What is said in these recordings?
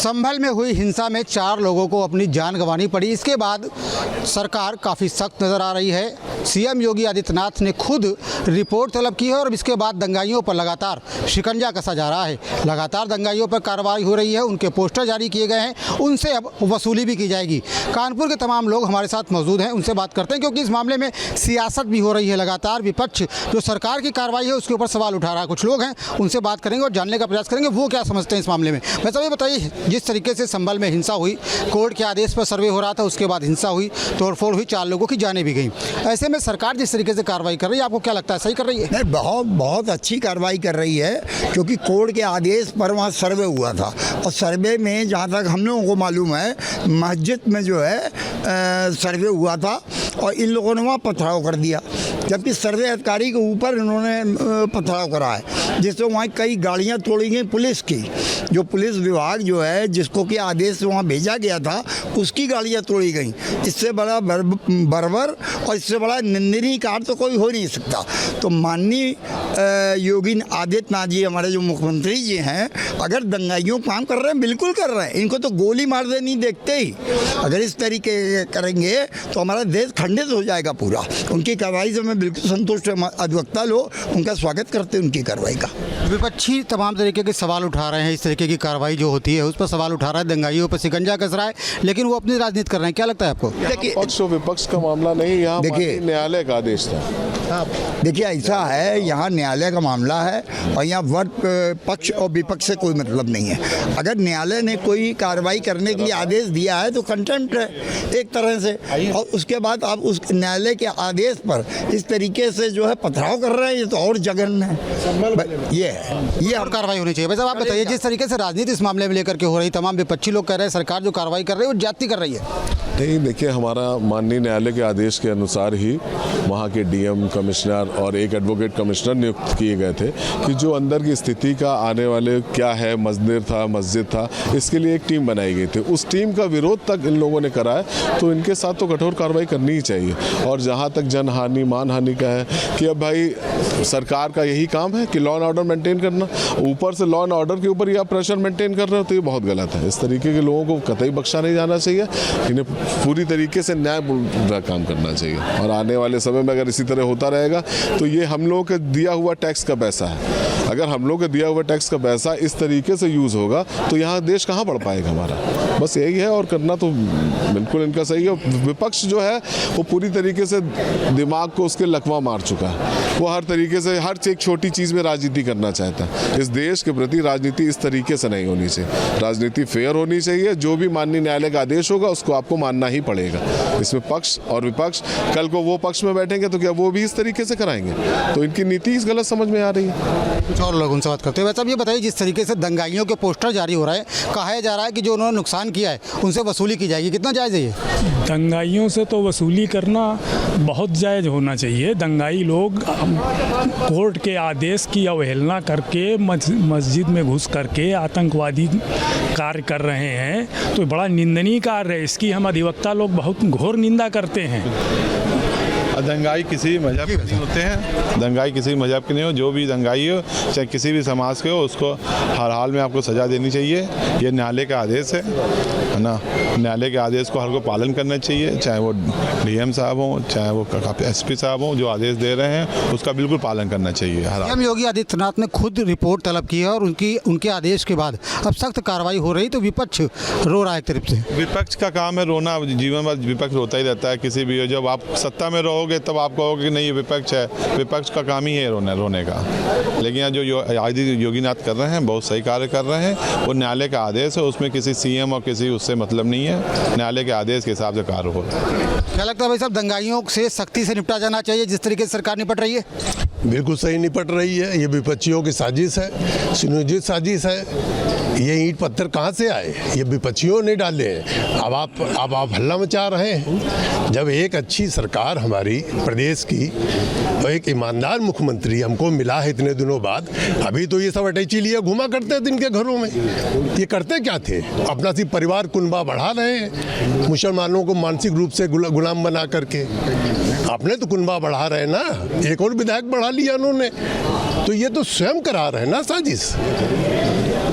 संभल में हुई हिंसा में 4 लोगों को अपनी जान गंवानी पड़ी। इसके बाद सरकार काफ़ी सख्त नज़र आ रही है। सीएम योगी आदित्यनाथ ने खुद रिपोर्ट तलब की है और इसके बाद दंगाइयों पर लगातार शिकंजा कसा जा रहा है। लगातार दंगाइयों पर कार्रवाई हो रही है, उनके पोस्टर जारी किए गए हैं, उनसे अब वसूली भी की जाएगी। कानपुर के तमाम लोग हमारे साथ मौजूद हैं, उनसे बात करते हैं क्योंकि इस मामले में सियासत भी हो रही है। लगातार विपक्ष जो सरकार की कार्रवाई है उसके ऊपर सवाल उठा रहा है। कुछ लोग हैं, उनसे बात करेंगे और जानने का प्रयास करेंगे वो क्या समझते हैं इस मामले में। वैसे ये बताइए, जिस तरीके से संभल में हिंसा हुई, कोर्ट के आदेश पर सर्वे हो रहा था, उसके बाद हिंसा हुई, तोड़फोड़ हुई, 4 लोगों की जानें भी गई। ऐसे में सरकार जिस तरीके से कार्रवाई कर रही है, आपको क्या लगता है सही कर रही है? नहीं, बहुत अच्छी कार्रवाई कर रही है क्योंकि कोर्ट के आदेश पर वहाँ सर्वे हुआ था और सर्वे में जहाँ तक हम लोगों को मालूम है मस्जिद में जो है सर्वे हुआ था और इन लोगों ने वहाँ पथराव कर दिया, जबकि सर्वे अधिकारी के ऊपर इन्होंने पथराव करा है, जिससे वहाँ कई गाड़ियाँ तोड़ी गई पुलिस की। जो पुलिस विभाग जो है जिसको कि आदेश से वहाँ भेजा गया था उसकी गाड़ियाँ तोड़ी गई। इससे बड़ा बर्बर और इससे बड़ा निंदनीय कार्य तो कोई हो नहीं सकता। तो माननीय योगी आदित्यनाथ जी हमारे जो मुख्यमंत्री जी हैं, अगर दंगाइयों काम कर रहे हैं, बिल्कुल कर रहे हैं, इनको तो गोली मार दे नहीं देखते ही। अगर इस तरीके करेंगे तो हमारा देश खंडित हो जाएगा पूरा। उनकी कार्रवाई से मैं बिल्कुल संतुष्ट हूँ। अधिवक्ता लोग उनका स्वागत करते हैं उनकी कार्रवाई का। विपक्षी तमाम तरीके के सवाल उठा रहे हैं, इस तरीके की कार्रवाई जो होती है उस पर सवाल उठा रहा है, दंगाइयों पर शिकंजा कस रहा है, लेकिन वो अपनी राजनीति कर रहे हैं। क्या लगता है आपको? देखिए, पक्ष और विपक्ष का मामला नहीं, यहाँ न्यायालय का आदेश था। देखिए, ऐसा है, यहाँ न्यायालय का मामला है और यहाँ वर्ग पक्ष और विपक्ष से कोई मतलब नहीं है। अगर न्यायालय ने कोई कार्रवाई करने के लिए आदेश दिया है तो कंटेम्प्ट है एक तरह से, और उसके बाद आप उस न्यायालय के आदेश पर इस तरीके से जो है पथराव कर रहे हैं, ये तो और जघन्य है। ये और कार्रवाई होनी चाहिए। वैसे आप बताइए, जिस तरीके से राजनीति इस मामले में लेकर के हो रही, तमाम विपक्षी लोग कह रहे हैं सरकार जो कार्रवाई कर रही है वो ज्यादती कर रही है। नहीं, देखिए, हमारा माननीय न्यायालय के आदेश के अनुसार ही वहाँ के डीएम, कमिश्नर और एक एडवोकेट कमिश्नर नियुक्त किए गए थे कि जो अंदर की स्थिति का आने वाले क्या है, मंदिर था, मस्जिद था, इसके लिए एक टीम बनाई गई थी। उस टीम का विरोध तक इन लोगों ने करा है, तो इनके साथ तो कठोर कार्रवाई करनी ही चाहिए। और जहाँ तक जनहानि, मानहानि का है कि अब भाई सरकार का यही काम है कि लॉ एंड ऑर्डर मेंटेन करना, ऊपर से लॉ एंड ऑर्डर के ऊपर ही आप प्रेशर मेंटेन कर रहे हो, तो ये बहुत गलत है। इस तरीके के लोगों को कतई बख्शा नहीं जाना चाहिए, इन्हें पूरी तरीके से न्यायपूर्ण काम करना चाहिए। और आने वाले समय में अगर इसी तरह होता रहेगा तो ये हम लोगों के दिया हुआ टैक्स का पैसा है। अगर हम लोग के दिया हुआ टैक्स का पैसा इस तरीके से यूज़ होगा तो यहाँ देश कहाँ बढ़ पाएगा हमारा। बस यही है, और करना तो बिल्कुल इनका सही है। विपक्ष जो है वो पूरी तरीके से दिमाग को उसके लकवा मार चुका है। वो हर तरीके से हर एक छोटी चीज़ में राजनीति करना चाहता है। इस देश के प्रति राजनीति इस तरीके से नहीं होनी चाहिए। राजनीति फेयर होनी चाहिए। जो भी माननीय न्यायालय का आदेश होगा उसको आपको मानना ही पड़ेगा। इसमें पक्ष और विपक्ष, कल को वो पक्ष में बैठेंगे तो क्या वो भी इस तरीके से कराएंगे? तो इनकी नीति इस गलत समझ में आ रही है। कुछ और लोग उनसे बात करते हैं। वैसे अब ये बताइए, जिस तरीके से दंगाइयों के पोस्टर जारी हो रहा है, कहा जा रहा है कि जो उन्होंने नुकसान किया है उनसे वसूली की जाएगी, कितना जायज़ है ये? दंगाइयों से तो वसूली करना बहुत जायज़ होना चाहिए। दंगाई लोग कोर्ट के आदेश की अवहेलना करके मस्जिद में घुस करके आतंकवादी कार्य कर रहे हैं, तो बड़ा निंदनीय कार्य है। इसकी हम अधिवक्ता लोग बहुत घोर निंदा करते हैं। दंगाई किसी मजहब के नहीं होते हैं। दंगाई किसी मजहब के नहीं हो। जो भी दंगाई हो, चाहे किसी भी समाज के हो, उसको हर हाल में आपको सज़ा देनी चाहिए। ये न्यायालय का आदेश है ना। न्यायालय के आदेश को हर को पालन करना चाहिए, चाहे वो डीएम साहब हों, चाहे वो एसपी साहब हों। जो आदेश दे रहे हैं उसका बिल्कुल पालन करना चाहिए हर हाल। सीएम योगी आदित्यनाथ ने खुद रिपोर्ट तलब की है और उनके आदेश के बाद अब सख्त कार्रवाई हो रही, तो विपक्ष रो रहा है एक तरफ से। विपक्ष का काम है रोना। जीवन भर विपक्ष रोता ही रहता है। किसी भी जब आप सत्ता में रहोगे तब आप कहोगे कि नहीं ये विपक्ष है। विपक्ष का काम ही है रोने का। लेकिन यहाँ जो योगीनाथ कर रहे हैं बहुत सही कार्य कर रहे हैं। वो न्यायालय का आदेश है, उसमें किसी सीएम और किसी उससे मतलब नहीं है। न्यायालय के आदेश के हिसाब से कार्य हो। क्या लगता है भाई साहब, दंगाइयों से सख्ती से निपटा जाना चाहिए जिस तरीके से सरकार निपट रही है? बिल्कुल सही निपट रही है। ये विपक्षियों की साजिश है, सुनियोजित साजिश है। ये ईंट पत्थर कहाँ से आए? ये विपक्षियों ने डाले हैं। अब आप हल्ला मचा रहे हैं। जब एक अच्छी सरकार हमारी प्रदेश की और एक ईमानदार मुख्यमंत्री हमको मिला है इतने दिनों बाद, अभी तो ये सब अटैची लिए घुमा करते थे इनके घरों में। ये करते क्या थे? अपना सी परिवार कुनबा बढ़ा रहे हैं, मुसलमानों को मानसिक रूप से गुलाम बना करके। अपने तो कुनबा बढ़ा रहे ना, एक और विधायक बढ़ा लिया उन्होंने। तो ये तो स्वयं करा रहे हैं ना साजिश।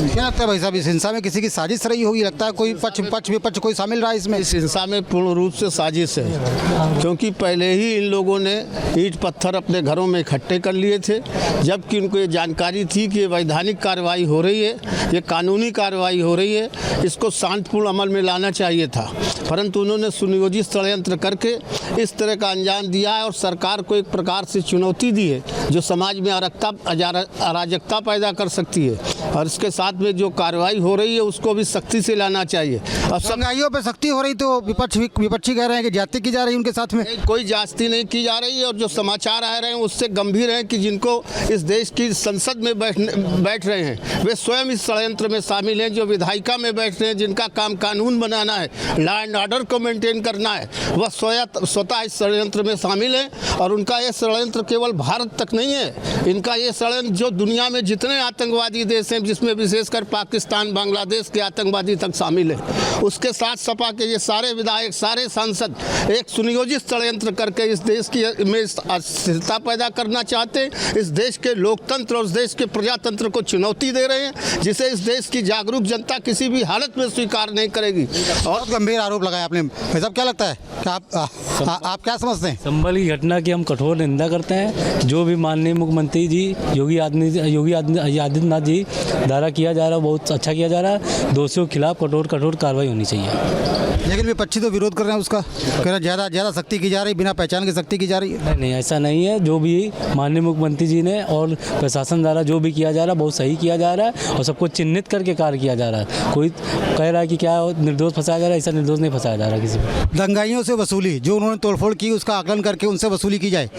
क्या लगता है भाई साहब, इस हिंसा में किसी की साजिश रही होगी? लगता है कोई पक्ष विपक्ष कोई शामिल रहा है इसमें? इस हिंसा में पूर्ण रूप से साजिश है, क्योंकि पहले ही इन लोगों ने ईंट पत्थर अपने घरों में इकट्ठे कर लिए थे, जबकि उनको ये जानकारी थी कि ये वैधानिक कार्रवाई हो रही है, ये कानूनी कार्रवाई हो रही है, इसको शांतिपूर्ण अमल में लाना चाहिए था। परंतु उन्होंने सुनियोजित षड्यंत्र करके इस तरह का अंजाम दिया है और सरकार को एक प्रकार से चुनौती दी है जो समाज में अराजकता पैदा कर सकती है। और इसके साथ में जो कार्रवाई हो रही है उसको भी सख्ती से लाना चाहिए। अब दंगाइयों पे सख्ती हो रही तो विपक्षी कह रहे हैं कि ज्यादती की जा रही है उनके साथ में। कोई जांच नहीं की जा रही है और जो समाचार आ रहे हैं उससे गंभीर हैं कि जिनको इस देश की संसद में बैठ रहे हैं वे स्वयं इस षड्यंत्र में शामिल हैं। जो विधायिका में बैठ रहे हैं, जिनका काम कानून बनाना है, लॉ एंड ऑर्डर को मेंटेन करना है, वह स्वतः इस षड्यंत्र में शामिल हैं। और उनका ये षड्यंत्र केवल भारत तक नहीं है, इनका ये षड्यंत्र जो दुनिया में जितने आतंकवादी देश हैं, जिसमें विशेषकर पाकिस्तान, बांग्लादेश के आतंकवादी तक शामिल है, उसके साथ सपा के ये सारे विधायक, सारे सांसद एक सुनियोजित षड्यंत्र करके इस देश की में अस्थिरता पैदा करना चाहते हैं। इस देश के लोकतंत्र और इस देश के प्रजातंत्र को चुनौती दे रहे हैं, जिसे इस देश की जागरूक जनता किसी भी हालत में स्वीकार नहीं करेगी। बहुत गंभीर आरोप लगाया आपने। भाई साहब, क्या लगता है कि आप क्या समझते हैं? संभल की घटना की हम कठोर निंदा करते हैं। जो भी माननीय मुख्यमंत्री जी योगी आदित्यनाथ जी द्वारा किया जा रहा है बहुत अच्छा किया जा रहा है। दोषियों के खिलाफ कठोर कार्रवाई होनी चाहिए। लेकिन विपक्षी तो विरोध कर रहे हैं उसका, कह रहे ज़्यादा सख्ती की जा रही, बिना पहचान की सख्ती की जा रही है। नहीं, ऐसा नहीं है। जो भी माननीय मुख्यमंत्री जी ने और प्रशासन द्वारा जो भी किया जा रहा है बहुत सही किया जा रहा है और सबको चिन्हित करके कार्य किया जा रहा है। कोई कह रहा है कि क्या निर्दोष फंसाया जा रहा है, ऐसा निर्दोष नहीं फंसाया जा रहा किसी को। दंगाइयों से वसूली, जो उन्होंने तोड़फोड़ की उसका आकलन करके उनसे वसूली की जाए,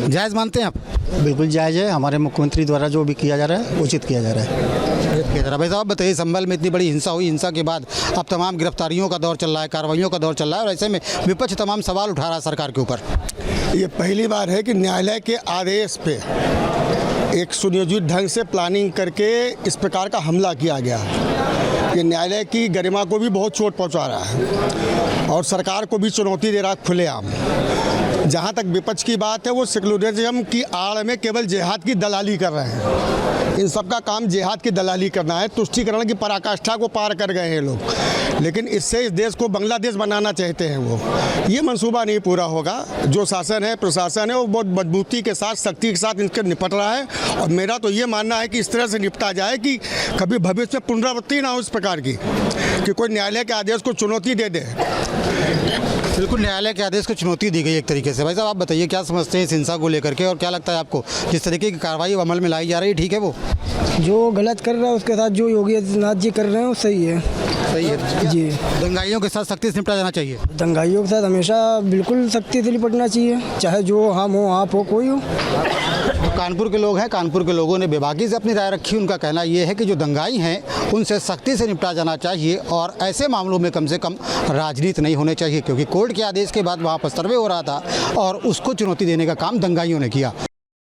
जायज़ मानते हैं आप? बिल्कुल जायज़ है। हमारे मुख्यमंत्री द्वारा जो भी किया जा रहा है उचित किया जा रहा है। भाई साहब बताइए, संभल में इतनी बड़ी हिंसा हुई, हिंसा के बाद अब तमाम गिरफ्तारियों का दौर चल रहा है, कार्रवाइयों का दौर चल रहा है और ऐसे में विपक्ष तमाम सवाल उठा रहा है सरकार के ऊपर। ये पहली बार है कि न्यायालय के आदेश पे एक सुनियोजित ढंग से प्लानिंग करके इस प्रकार का हमला किया गया। ये न्यायालय की गरिमा को भी बहुत चोट पहुंचा रहा है और सरकार को भी चुनौती दे रहा है खुलेआम। जहाँ तक विपक्ष की बात है, वो सेकुलरिज्म की आड़ में केवल जिहाद की दलाली कर रहे हैं। इन सब का काम जिहाद की दलाली करना है, तुष्टीकरण की पराकाष्ठा को पार कर गए हैं लोग। लेकिन इससे इस देश को बांग्लादेश बनाना चाहते हैं वो। ये मंसूबा नहीं पूरा होगा। जो शासन है, प्रशासन है, वो बहुत मजबूती के साथ, सख्ती के साथ इनके निपट रहा है। और मेरा तो ये मानना है कि इस तरह से निपटा जाए कि कभी भविष्य में पुनरावृत्ति ना हो इस प्रकार की, कि कोई न्यायालय के आदेश को चुनौती दे दे। बिल्कुल, न्यायालय के आदेश को चुनौती दी गई एक तरीके से। भाई साहब, आप बताइए क्या समझते हैं इस हिंसा को लेकर के और क्या लगता है आपको जिस तरीके की कार्रवाई अमल में लाई जा रही है, ठीक है? वो जो गलत कर रहा है उसके साथ जो योगी आदित्यनाथ जी कर रहे हैं वो सही है। सही है जी। दंगाइयों के साथ सख्ती से निपटा जाना चाहिए। दंगाइयों के साथ हमेशा बिल्कुल सख्ती से निपटना चाहिए, चाहे जो हम हो, आप हो, कोई हो। कानपुर के लोग हैं, कानपुर के लोगों ने बेबाकी से अपनी राय रखी। उनका कहना ये है कि जो दंगाई हैं उनसे सख्ती से निपटा जाना चाहिए और ऐसे मामलों में कम से कम राजनीति नहीं होनी चाहिए, क्योंकि कोर्ट के आदेश के बाद वहाँ पर सर्वे हो रहा था और उसको चुनौती देने का काम दंगाइयों ने किया।